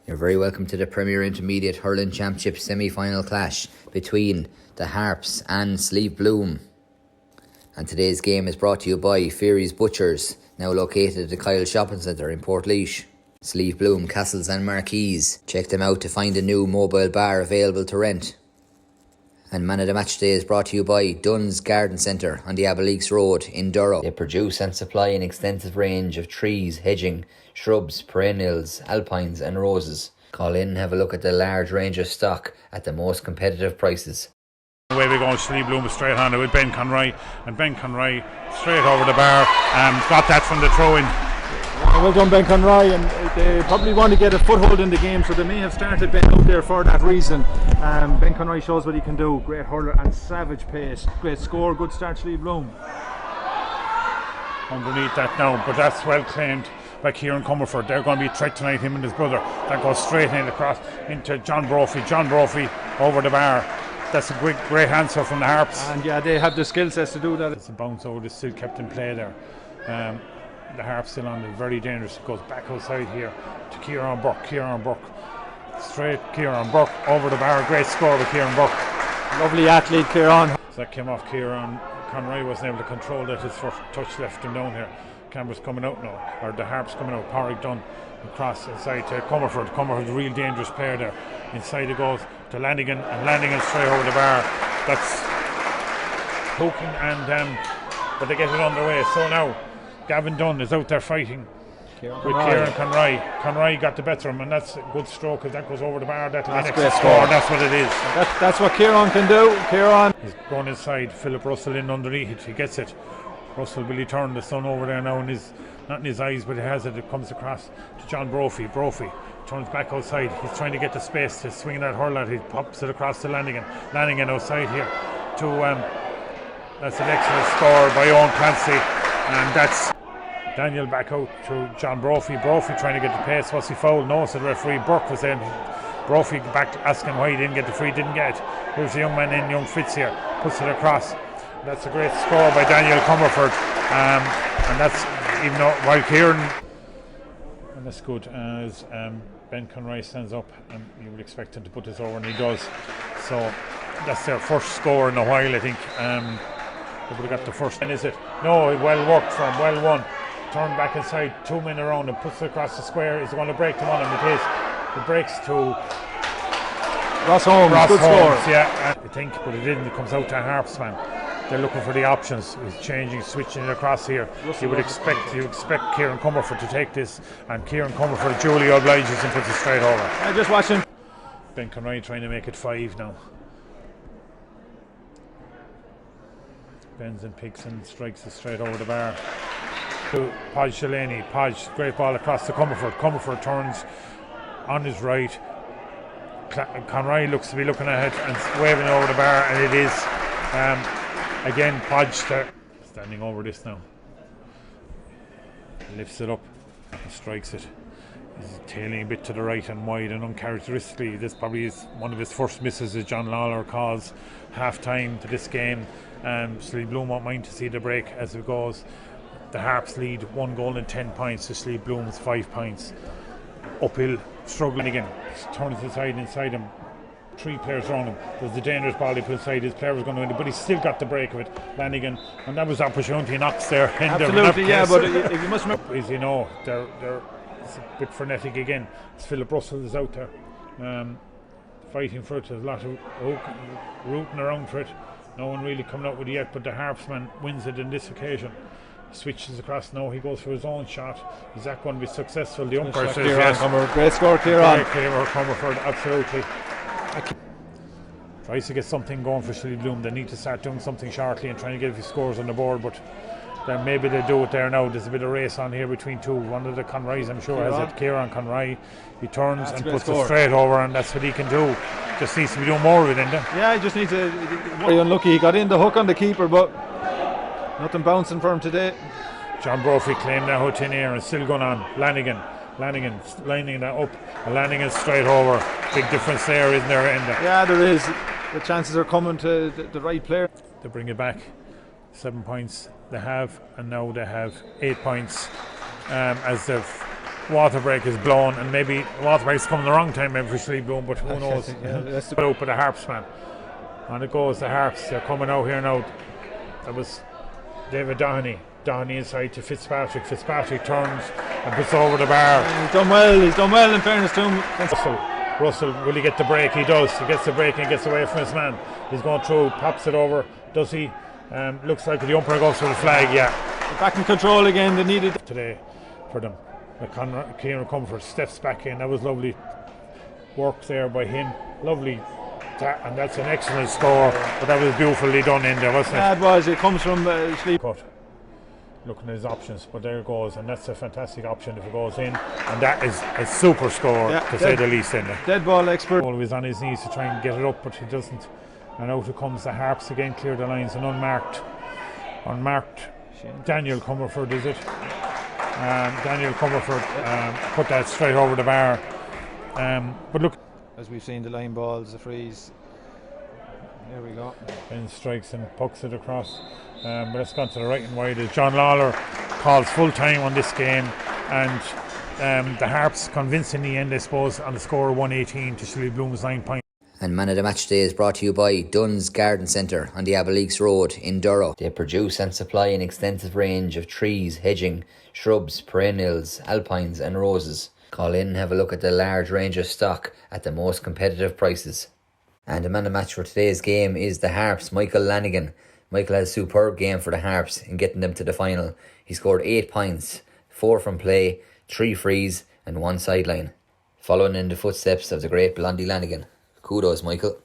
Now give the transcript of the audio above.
You're very welcome to the Premier Intermediate Hurling Championship semi-final clash between the Harps and Slieve Bloom. And today's game is brought to you by Fairy's Butchers, now located at the Kyle Shopping Centre in Portlaoise. Slieve Bloom, Castles and Marquees. Check them out to find a new mobile bar available to rent. And Man of the Match today is brought to you by Dunn's Garden Centre on the Abbeyleix Road in Durrow. They produce and supply an extensive range of trees, hedging, shrubs, perennials, alpines and roses. Call in and have a look at the large range of stock at the most competitive prices. Away we go, Slieve Bloom straight on it with Ben Conroy, and Ben Conroy straight over the bar, got that from the throw-in. Well done, Ben Conroy, and they probably want to get a foothold in the game, so they may have started Ben out there for that reason. Ben Conroy shows what he can do. Great hurler and savage pace. Great score, good start, Slieve Bloom. Underneath that now, but that's well claimed by Kieran Comerford. They're going to be a threat tonight, him and his brother. That goes straight in across into John Brophy. John Brophy over the bar. That's a great answer from the Harps. And yeah, they have the skill sets to do that. It's a bounce over, it's still kept in play there. The Harps still on it, very dangerous. It goes back outside here to Kieran Burke. Kieran Burke, straight Kieran Burke over the bar. Great score with Kieran Burke. Lovely athlete, Kieran. So that came off Kieran. Conroy wasn't able to control that. His first touch left him down here. Camera's coming out now, or the Harps coming out. Porrick done across inside to Comerford. Comerford's a real dangerous player there. Inside it goes to Lanigan, and Lanigan straight over the bar. That's hooking, and but they get it underway. So now Gavin Dunn is out there fighting with Kieran Conroy. Conroy got the better of him, and that's a good stroke because that goes over the bar. That's the next score. That's what it is. That's what Kieran can do. Kieran. He's going inside. Philip Russell in underneath it. He gets it. Russell, will he turn the sun over there now in his, not in his eyes, but he has it. It comes across to John Brophy. Brophy turns back outside. He's trying to get the space to swing that hurl out. He pops it across to Lanigan. Lanigan outside here to that's an excellent score by Owen Clancy, and that's Daniel back out to John Brophy. Brophy trying to get the pace. Was he fouled? No, said the referee. Burke was saying Brophy back asking why he didn't get the free. Didn't get it. Here's the young man in, young Fitz here. Puts it across. That's a great score by Daniel Comerford, and that's even though while Kieran, and that's good as Ben Conroy stands up, and you would expect him to put this over, and he does. So that's their first score in a while, I think. They would have got the first. And is it? No, well worked from, well won. Turn back inside, 2 men around and puts it across the square. Is going to break to one of them. It is. It breaks to Ross Holmes. Good score. Yeah, I think, but it didn't. It comes out to Harps, man. They're looking for the options. He's changing, switching it across here. You would expect Kieran Comerford to take this, and Kieran Comerford duly obliges and puts it straight over. I just watching. Ben Conroy trying to make it 5 now. Bends and picks and strikes it straight over the bar to Podge Delaney. Podge, great ball across to Comerford. Comerford turns on his right. Conroy looks to be looking at it and waving over the bar, and it is. Again, Podge there, standing over this now. Lifts it up and strikes it. He's tailing a bit to the right and wide, and uncharacteristically, this probably is one of his first misses, as John Lawler calls half time to this game. Slieve Bloom won't mind to see the break as it goes. The Harps lead 1 goal and 10 points to Slieve Bloom's 5 points. Uphill, struggling again. Turns inside him. 3 players around him. There's the dangerous ball he put inside. His player was going to win it, but he still got the break of it. Lanigan, and that was opportunity knocks there. Absolutely, yeah. But if you must remember, as you know, they're it's a bit frenetic again. It's Philip Russell is out there, fighting for it. There's a lot of rooting around for it. No one really coming out with it yet, but the Harpsman wins it in this occasion. Switches across now. He goes for his own shot. Is that going to be successful? The umpire says yes. Great score, Kieran. Comerford, absolutely. Tries to get something going for Slieve Bloom. They need to start doing something shortly and trying to get a few scores on the board, but then maybe they do it there now. There's a bit of race on here between two. One of the Conroys, I'm sure, has it. Kieran Conroy. He turns and puts it straight over, and that's what he can do. Just needs to be doing more of it, isn't it? Yeah, he just needs to. Very unlucky. He got in the hook on the keeper, but nothing bouncing for him today. John Brophy claimed that hook in air and still going on. Lanigan lining that up. Lanigan straight over. Big difference there, isn't there? Yeah, there is. The chances are coming to the right player. They bring it back. 7 points they have, and now they have 8 points as they've water break is blown, and maybe water break's coming the wrong time maybe for Slieve Bloom, but who knows. That's the Out for the Harps, man. And it goes the Harps. They're coming out here now. That was David Doheney inside to Fitzpatrick. Fitzpatrick turns and puts over the bar. He's done well in fairness to him. Russell, will he get the break? He does. He gets the break and gets away from his man. He's going through, pops it over. Does he? Looks like the umpire goes for the flag, yeah. Back in control again, they needed today for them. Kieran Comfort steps back in. That was lovely work there by him. Lovely. And that's an excellent score, but that was beautifully done in there, wasn't it? Yeah, it was. It comes from Slieve. Looking at his options, but there it goes, and that's a fantastic option if it goes in, and that is a super score, to say the least. In there, dead ball expert. Always on his knees to try and get it up, but he doesn't. And out it comes the Harps again, clear the lines, and unmarked. Daniel Comerford, is it? Daniel Comerford put that straight over the bar. But look, as we've seen the line balls, the freeze. There we go. Ben strikes and pucks it across. But it's gone to the right and wide as John Lawler calls full time on this game, and the Harps convincing in the end, I suppose, on the score of 118 to Slieve Bloom's 9 points. And Man of the Match Day is brought to you by Dunn's Garden Centre on the Abbeleggs Road in Durrow. They produce and supply an extensive range of trees, hedging, shrubs, perennials, alpines and roses. Call in and have a look at the large range of stock at the most competitive prices. And the man of the match for today's game is the Harps, Michael Lanigan. Michael had a superb game for the Harps in getting them to the final. He scored 8 points, 4 from play, 3 frees and 1 sideline, following in the footsteps of the great Blondie Lanigan. Kudos, Michael.